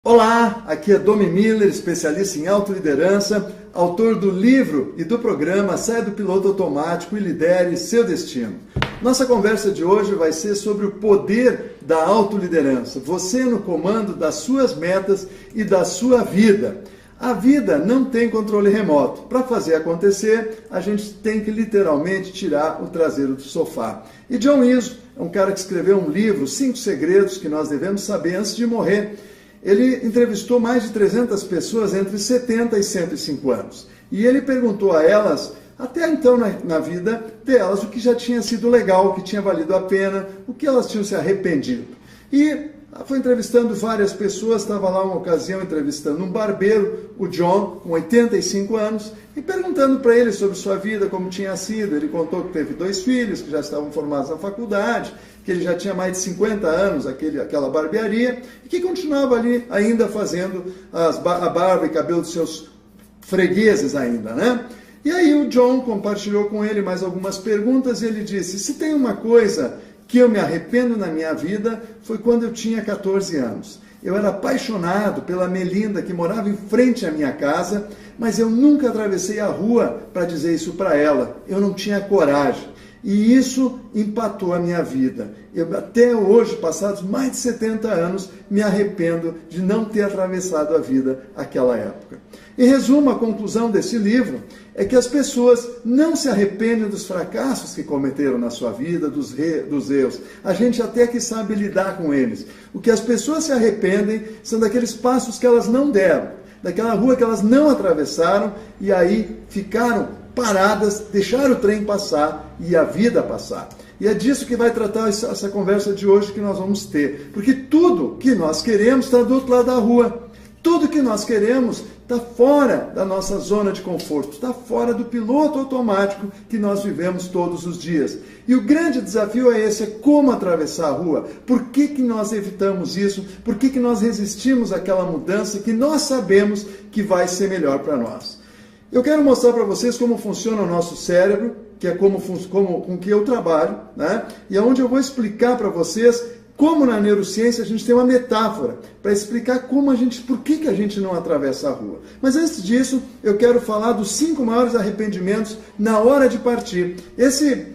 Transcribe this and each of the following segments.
Olá, aqui é Domi Miller, especialista em autoliderança, autor do livro e do programa Saia do Piloto Automático e Lidere Seu Destino. Nossa conversa de hoje vai ser sobre o poder da autoliderança, você no comando das suas metas e da sua vida. A vida não tem controle remoto. Para fazer acontecer, a gente tem que literalmente tirar o traseiro do sofá. E John Izzo é um cara que escreveu um livro, 5 segredos que nós devemos saber antes de morrer. Ele entrevistou mais de 300 pessoas entre 70 e 105 anos. E ele perguntou a elas, até então na vida delas, o que já tinha sido legal, o que tinha valido a pena, o que elas tinham se arrependido. E foi entrevistando várias pessoas, estava lá uma ocasião entrevistando um barbeiro, o John, com 85 anos, e perguntando para ele sobre sua vida, como tinha sido. Ele contou que teve 2 filhos, que já estavam formados na faculdade, que ele já tinha mais de 50 anos, aquela barbearia, e que continuava ali ainda fazendo a barba e cabelo dos seus fregueses ainda, né? E aí o John compartilhou com ele mais algumas perguntas e ele disse, se tem uma coisa que eu me arrependo na minha vida, foi quando eu tinha 14 anos. Eu era apaixonado pela Melinda, que morava em frente à minha casa, mas eu nunca atravessei a rua para dizer isso para ela. Eu não tinha coragem. E isso empatou a minha vida. Eu, até hoje, passados mais de 70 anos, me arrependo de não ter atravessado a vida naquela época. Em resumo, a conclusão desse livro é que as pessoas não se arrependem dos fracassos que cometeram na sua vida, dos erros. A gente até que sabe lidar com eles. O que as pessoas se arrependem são daqueles passos que elas não deram, daquela rua que elas não atravessaram e aí ficaram paradas, deixaram o trem passar e a vida passar. E é disso que vai tratar essa conversa de hoje que nós vamos ter. Porque tudo que nós queremos está do outro lado da rua. Tudo que nós queremos está fora da nossa zona de conforto, está fora do piloto automático que nós vivemos todos os dias. E o grande desafio é esse, é como atravessar a rua. Por que nós evitamos isso? Por que nós resistimos àquela mudança que nós sabemos que vai ser melhor para nós? Eu quero mostrar para vocês como funciona o nosso cérebro, que é com que eu trabalho, né? E onde eu vou explicar para vocês como na neurociência a gente tem uma metáfora para explicar por que a gente não atravessa a rua. Mas antes disso, eu quero falar dos 5 maiores arrependimentos na hora de partir. Esses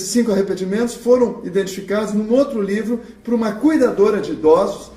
5 arrependimentos foram identificados num outro livro por uma cuidadora de idosos,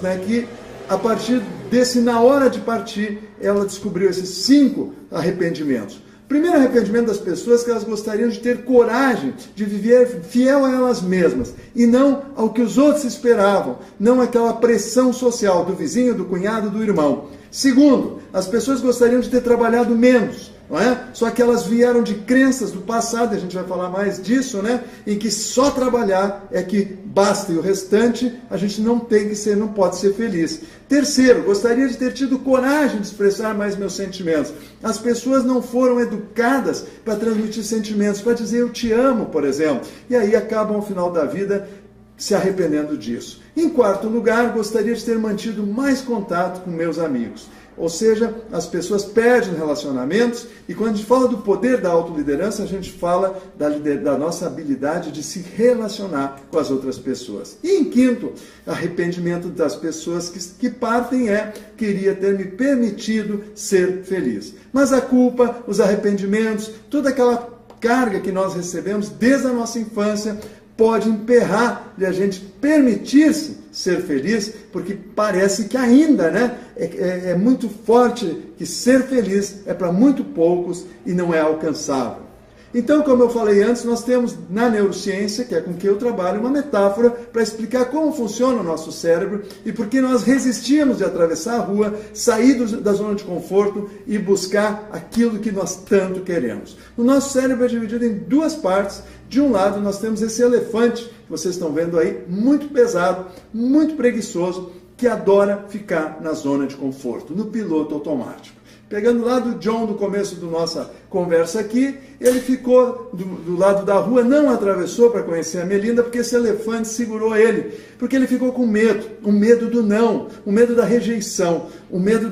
né, que a partir desse, na hora de partir, ela descobriu esses 5 arrependimentos. Primeiro arrependimento das pessoas que elas gostariam de ter coragem de viver fiel a elas mesmas e não ao que os outros esperavam, não aquela pressão social do vizinho, do cunhado, do irmão. Segundo, as pessoas gostariam de ter trabalhado menos, não é? Só que elas vieram de crenças do passado, a gente vai falar mais disso, né? Em que só trabalhar é que basta e o restante a gente não pode ser feliz. Terceiro, gostaria de ter tido coragem de expressar mais meus sentimentos. As pessoas não foram educadas para transmitir sentimentos, para dizer eu te amo, por exemplo. E aí acabam ao final da vida se arrependendo disso. Em quarto lugar, gostaria de ter mantido mais contato com meus amigos. Ou seja, as pessoas perdem relacionamentos e quando a gente fala do poder da autoliderança, a gente fala da nossa habilidade de se relacionar com as outras pessoas. E em quinto, arrependimento das pessoas que partem queria ter me permitido ser feliz. Mas a culpa, os arrependimentos, toda aquela carga que nós recebemos desde a nossa infância, pode emperrar de a gente permitir-se ser feliz, porque parece que ainda, né, é muito forte que ser feliz é para muito poucos e não é alcançável. Então, como eu falei antes, nós temos na neurociência, que é com que eu trabalho, uma metáfora para explicar como funciona o nosso cérebro e por que nós resistimos de atravessar a rua, sair da zona de conforto e buscar aquilo que nós tanto queremos. O nosso cérebro é dividido em 2 partes. De um lado, nós temos esse elefante, que vocês estão vendo aí, muito pesado, muito preguiçoso, que adora ficar na zona de conforto, no piloto automático. Pegando lá do John, do começo da nossa conversa aqui, ele ficou do lado da rua, não atravessou para conhecer a Melinda, porque esse elefante segurou ele, porque ele ficou com medo, o medo do não, o medo da rejeição, o medo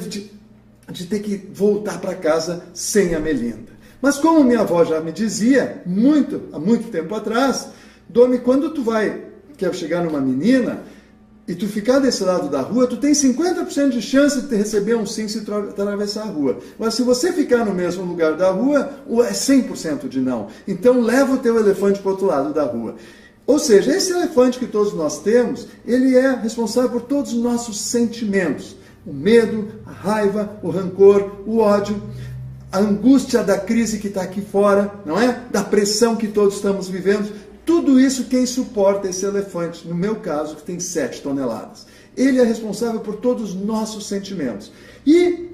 de ter que voltar para casa sem a Melinda. Mas como minha avó já me dizia, há muito tempo atrás, Domi, quando tu quer chegar numa menina, e tu ficar desse lado da rua, tu tem 50% de chance de receber um sim se tu atravessar a rua. Mas se você ficar no mesmo lugar da rua, é 100% de não. Então leva o teu elefante para o outro lado da rua. Ou seja, esse elefante que todos nós temos, ele é responsável por todos os nossos sentimentos. O medo, a raiva, o rancor, o ódio, a angústia da crise que está aqui fora, não é? Da pressão que todos estamos vivendo. Tudo isso quem suporta esse elefante, no meu caso, que tem 7 toneladas. Ele é responsável por todos os nossos sentimentos. E,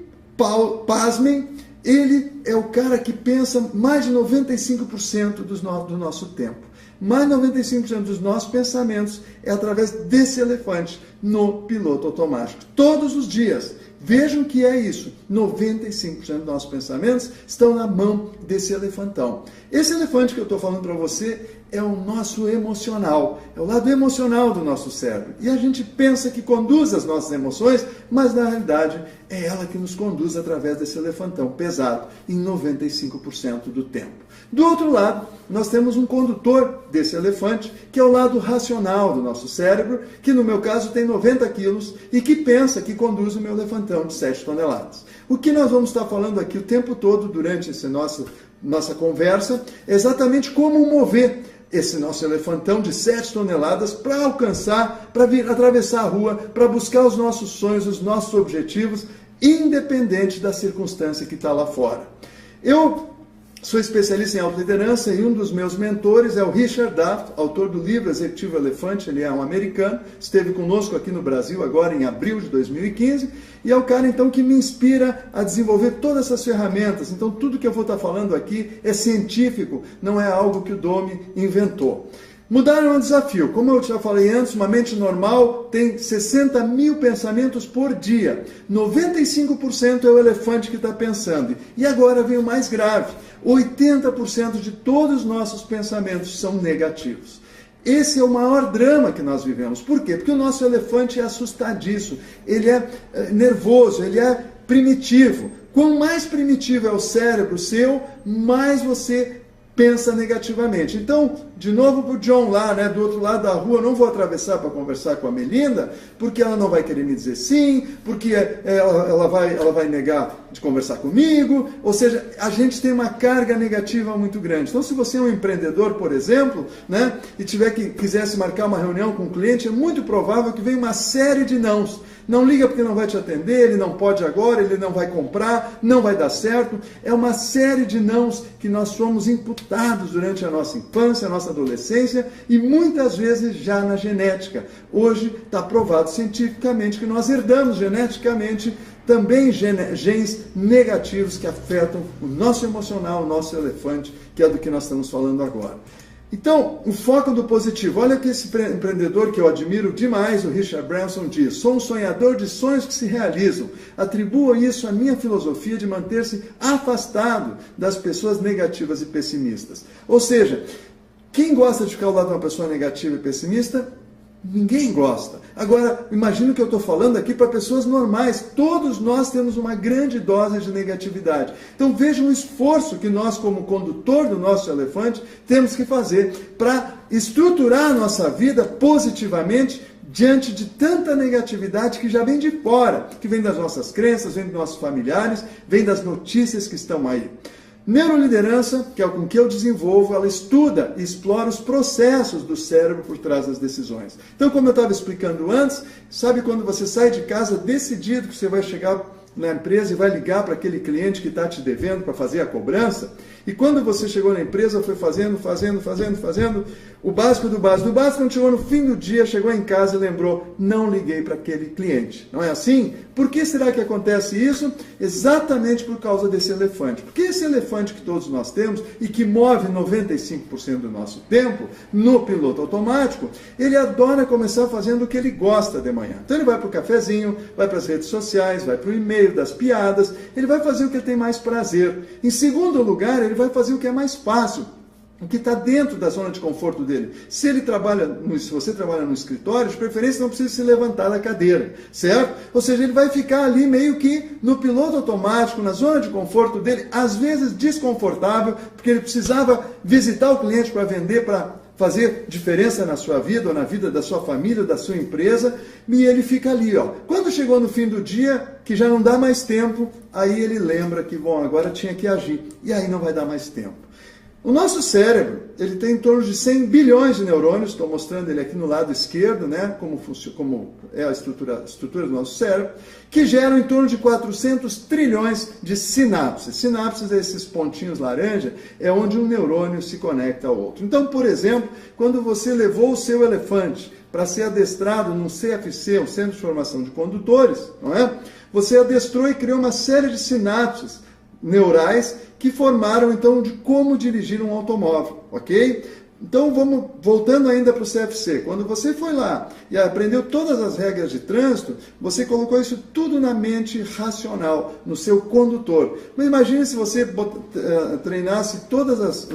pasmem, ele é o cara que pensa mais de 95% do nosso tempo. Mais de 95% dos nossos pensamentos é através desse elefante no piloto automático. Todos os dias. Vejam que é isso. 95% dos nossos pensamentos estão na mão desse elefantão. Esse elefante que eu estou falando para você é o nosso emocional. É o lado emocional do nosso cérebro. E a gente pensa que conduz as nossas emoções, mas na realidade é ela que nos conduz através desse elefantão pesado em 95% do tempo. Do outro lado, nós temos um condutor desse elefante, que é o lado racional do nosso cérebro, que no meu caso tem 90 quilos e que pensa que conduz o meu elefantão de 7 toneladas. O que nós vamos estar falando aqui o tempo todo durante essa nossa conversa é exatamente como mover esse nosso elefantão de 7 toneladas para alcançar, para vir atravessar a rua, para buscar os nossos sonhos, os nossos objetivos, independente da circunstância que está lá fora. Eu sou especialista em autoliderança e um dos meus mentores é o Richard Daft, autor do livro Executivo Elefante. Ele é um americano, esteve conosco aqui no Brasil agora em abril de 2015 e é o cara então que me inspira a desenvolver todas essas ferramentas. Então tudo que eu vou estar falando aqui é científico, não é algo que o Domi inventou. Mudar é um desafio. Como eu já falei antes, uma mente normal tem 60 mil pensamentos por dia. 95% é o elefante que está pensando. E agora vem o mais grave. 80% de todos os nossos pensamentos são negativos. Esse é o maior drama que nós vivemos. Por quê? Porque o nosso elefante é assustadiço, ele é nervoso, ele é primitivo. Quanto mais primitivo é o cérebro seu, mais você pensa negativamente. Então, de novo para o John lá, né, do outro lado da rua, eu não vou atravessar para conversar com a Melinda, porque ela não vai querer me dizer sim, porque ela vai negar de conversar comigo, ou seja, a gente tem uma carga negativa muito grande. Então, se você é um empreendedor, por exemplo, né, e quisesse marcar uma reunião com um cliente, é muito provável que venha uma série de nãos. Não liga porque não vai te atender, ele não pode agora, ele não vai comprar, não vai dar certo. É uma série de nãos que nós somos imputados durante a nossa infância, a nossa adolescência e muitas vezes já na genética. Hoje está provado cientificamente que nós herdamos geneticamente também genes negativos que afetam o nosso emocional, o nosso elefante, que é do que nós estamos falando agora. Então, o foco do positivo. Olha o que esse empreendedor que eu admiro demais, o Richard Branson, diz: sou um sonhador de sonhos que se realizam. Atribuo isso à minha filosofia de manter-se afastado das pessoas negativas e pessimistas. Ou seja, quem gosta de ficar ao lado de uma pessoa negativa e pessimista? Ninguém gosta. Agora, imagina que eu estou falando aqui para pessoas normais. Todos nós temos uma grande dose de negatividade. Então vejam o esforço que nós, como condutor do nosso elefante, temos que fazer para estruturar a nossa vida positivamente diante de tanta negatividade que já vem de fora, que vem das nossas crenças, vem dos nossos familiares, vem das notícias que estão aí. Neuroliderança, que é com que eu desenvolvo, ela estuda e explora os processos do cérebro por trás das decisões. Então, como eu estava explicando antes, sabe quando você sai de casa decidido que você vai chegar na empresa e vai ligar para aquele cliente que está te devendo para fazer a cobrança? E quando você chegou na empresa, foi fazendo, o básico do básico, quando chegou no fim do dia, chegou em casa e lembrou, não liguei para aquele cliente. Não é assim? Por que será que acontece isso? Exatamente por causa desse elefante. Porque esse elefante que todos nós temos e que move 95% do nosso tempo no piloto automático, ele adora começar fazendo o que ele gosta de manhã. Então ele vai para o cafezinho, vai para as redes sociais, vai para o e-mail das piadas, ele vai fazer o que ele tem mais prazer. Em segundo lugar, ele vai fazer o que é mais fácil, o que está dentro da zona de conforto dele. Se você trabalha no escritório, de preferência não precisa se levantar da cadeira, certo? Ou seja, ele vai ficar ali meio que no piloto automático, na zona de conforto dele, às vezes desconfortável, porque ele precisava visitar o cliente para vender, para fazer diferença na sua vida, ou na vida da sua família, ou da sua empresa, e ele fica ali, ó. Quando chegou no fim do dia, que já não dá mais tempo, aí ele lembra que, bom, agora tinha que agir, e aí não vai dar mais tempo. O nosso cérebro, ele tem em torno de 100 bilhões de neurônios, estou mostrando ele aqui no lado esquerdo, né, como é a estrutura do nosso cérebro, que geram em torno de 400 trilhões de sinapses. Sinapses, esses pontinhos laranja, é onde um neurônio se conecta ao outro. Então, por exemplo, quando você levou o seu elefante para ser adestrado num CFC, um Centro de Formação de Condutores, não é? Você adestrou e criou uma série de sinapses neurais que formaram, então, de como dirigir um automóvel, ok? Então, voltando ainda para o CFC. Quando você foi lá e aprendeu todas as regras de trânsito, você colocou isso tudo na mente racional, no seu condutor. Mas imagine se você treinasse todas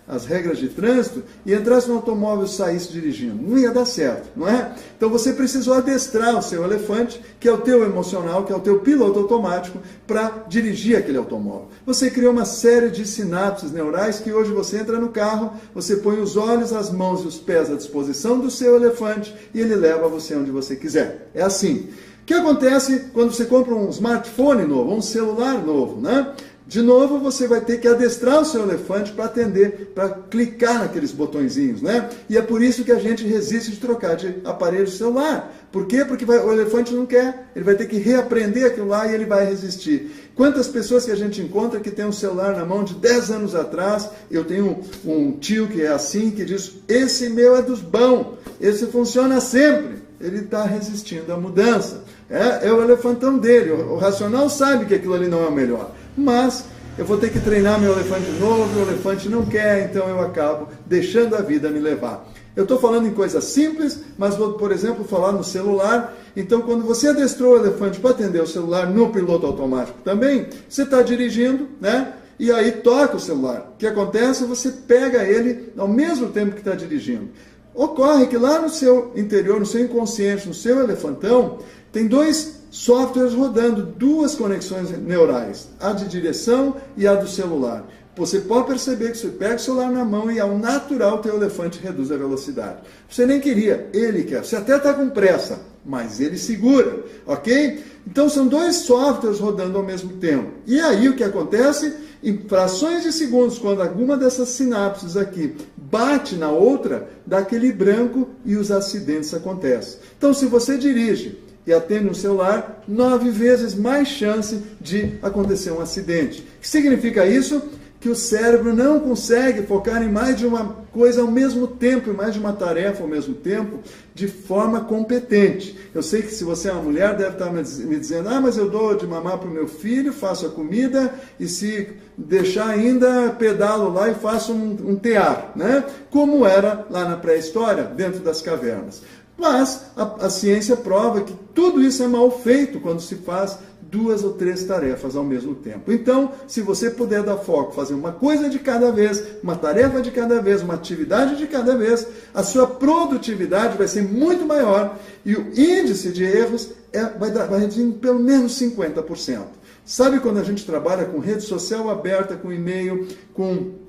as regras de trânsito e entrasse no automóvel e saísse dirigindo. Não ia dar certo, não é? Então você precisou adestrar o seu elefante, que é o teu emocional, que é o teu piloto automático, para dirigir aquele automóvel. Você criou uma série de sinapses neurais que hoje você entra no carro, você põe os olhos, as mãos e os pés à disposição do seu elefante e ele leva você onde você quiser. É assim. O que acontece quando você compra um smartphone novo, um celular novo, né? De novo, você vai ter que adestrar o seu elefante para atender, para clicar naqueles botõezinhos, né? E é por isso que a gente resiste de trocar de aparelho celular. Por quê? Porque o elefante não quer. Ele vai ter que reaprender aquilo lá e ele vai resistir. Quantas pessoas que a gente encontra que tem um celular na mão de 10 anos atrás, eu tenho um tio que é assim, que diz, esse meu é dos bons, esse funciona sempre. Ele está resistindo à mudança. É o elefantão dele. O racional sabe que aquilo ali não é o melhor. Mas eu vou ter que treinar meu elefante novo, o elefante não quer, então eu acabo deixando a vida me levar. Eu estou falando em coisas simples, mas vou, por exemplo, falar no celular. Então, quando você adestrou o elefante para atender o celular no piloto automático também, você está dirigindo, né? E aí toca o celular. O que acontece? Você pega ele ao mesmo tempo que está dirigindo. Ocorre que lá no seu interior, no seu inconsciente, no seu elefantão, tem dois softwares rodando, duas conexões neurais, a de direção e a do celular. Você pode perceber que você pega o celular na mão e ao natural o teu elefante reduz a velocidade. Você nem queria, ele quer. Você até está com pressa, mas ele segura, ok? Então são dois softwares rodando ao mesmo tempo. E aí o que acontece? Em frações de segundos, quando alguma dessas sinapses aqui bate na outra, dá aquele branco e os acidentes acontecem. Então se você dirige e atende um celular, 9 vezes mais chance de acontecer um acidente. O que significa isso? Que o cérebro não consegue focar em mais de uma coisa ao mesmo tempo, em mais de uma tarefa ao mesmo tempo, de forma competente. Eu sei que se você é uma mulher, deve estar me dizendo, mas eu dou de mamar para o meu filho, faço a comida, e se deixar ainda, pedalo lá e faço um tear, né? Como era lá na pré-história, dentro das cavernas. Mas a ciência prova que tudo isso é mal feito quando se faz 2 ou 3 tarefas ao mesmo tempo. Então, se você puder dar foco, fazer uma coisa de cada vez, uma tarefa de cada vez, uma atividade de cada vez, a sua produtividade vai ser muito maior e o índice de erros vai reduzir em pelo menos 50%. Sabe quando a gente trabalha com rede social aberta, com e-mail, com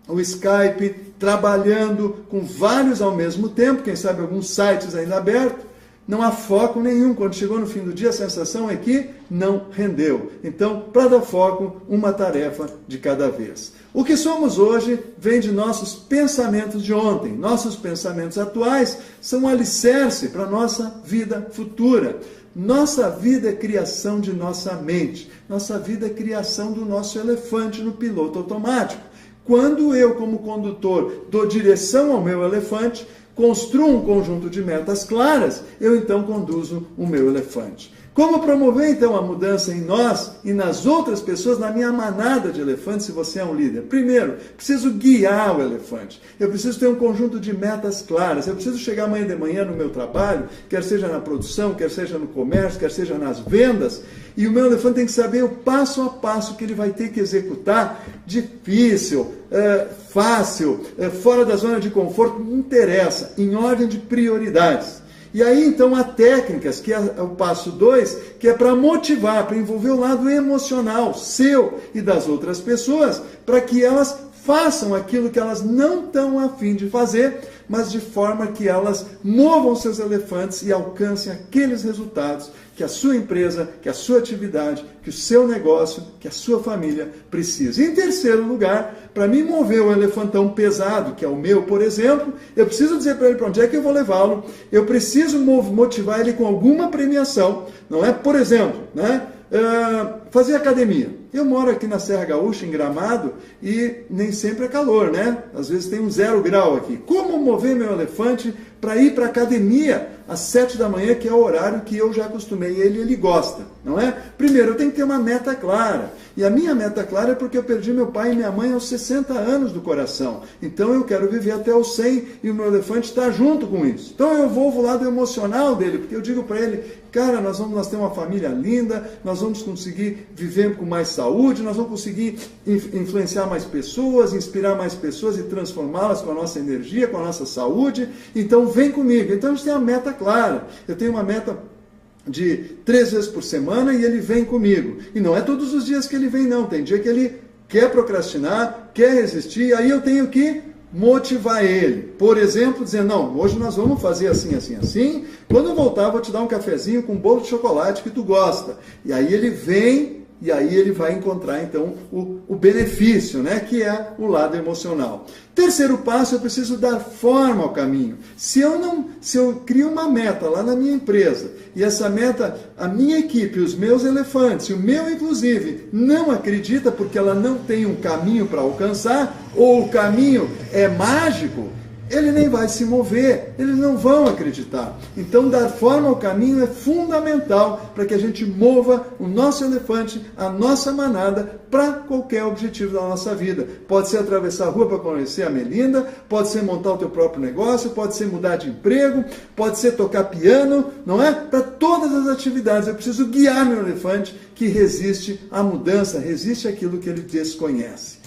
o Skype, trabalhando com vários ao mesmo tempo, quem sabe alguns sites ainda abertos, não há foco nenhum. Quando chegou no fim do dia, a sensação é que não rendeu. Então, para dar foco, uma tarefa de cada vez. O que somos hoje vem de nossos pensamentos de ontem. Nossos pensamentos atuais são um alicerce para a nossa vida futura. Nossa vida é criação de nossa mente. Nossa vida é criação do nosso elefante no piloto automático. Quando eu, como condutor, dou direção ao meu elefante, construo um conjunto de metas claras, eu então conduzo o meu elefante. Como promover então a mudança em nós e nas outras pessoas, na minha manada de elefantes, se você é um líder? Primeiro, preciso guiar o elefante. Eu preciso ter um conjunto de metas claras. Eu preciso chegar amanhã de manhã no meu trabalho, quer seja na produção, quer seja no comércio, quer seja nas vendas, e o meu elefante tem que saber o passo a passo que ele vai ter que executar. Difícil, fácil, fora da zona de conforto, não interessa, em ordem de prioridades. E aí, então, há técnicas, que é o passo 2, que é para motivar, para envolver o lado emocional seu e das outras pessoas, para que elas façam aquilo que elas não estão a fim de fazer, mas de forma que elas movam seus elefantes e alcancem aqueles resultados que a sua empresa, que a sua atividade, que o seu negócio, que a sua família precisa. E em terceiro lugar, para mim mover um elefantão pesado, que é o meu, por exemplo, eu preciso dizer para ele para onde é que eu vou levá-lo, eu preciso motivar ele com alguma premiação, não é? Por exemplo, né? Fazer academia. Eu moro aqui na Serra Gaúcha, em Gramado, e nem sempre é calor, né? Às vezes tem um 0 grau aqui. Como mover meu elefante para ir para a academia às 7 da manhã, que é o horário que eu já acostumei ele gosta, não é? Primeiro, eu tenho que ter uma meta clara. E a minha meta clara é porque eu perdi meu pai e minha mãe aos 60 anos do coração. Então eu quero viver até os 100 e o meu elefante está junto com isso. Então eu vou ao lado emocional dele, porque eu digo para ele, cara, nós temos uma família linda, nós vamos conseguir viver com mais saúde, nós vamos conseguir influenciar mais pessoas, inspirar mais pessoas e transformá-las com a nossa energia, com a nossa saúde. Então vem comigo. Então a gente tem uma meta clara. Eu tenho uma meta de 3 vezes por semana e ele vem comigo. E não é todos os dias que ele vem, não. Tem dia que ele quer procrastinar, quer resistir, aí eu tenho que motivar ele. Por exemplo, dizendo, não, hoje nós vamos fazer assim, assim, assim. Quando eu voltar, eu vou te dar um cafezinho com um bolo de chocolate que tu gosta. E aí ele vem, e aí ele vai encontrar, então, o benefício, né? Que é o lado emocional. Terceiro passo, eu preciso dar forma ao caminho. Se eu crio uma meta lá na minha empresa, e essa meta, a minha equipe, os meus elefantes, e o meu inclusive, não acredita porque ela não tem um caminho para alcançar, ou o caminho é mágico, ele nem vai se mover, eles não vão acreditar. Então, dar forma ao caminho é fundamental para que a gente mova o nosso elefante, a nossa manada, para qualquer objetivo da nossa vida. Pode ser atravessar a rua para conhecer a Melinda, pode ser montar o teu próprio negócio, pode ser mudar de emprego, pode ser tocar piano, não é? Para todas as atividades, eu preciso guiar meu elefante que resiste à mudança, resiste àquilo que ele desconhece.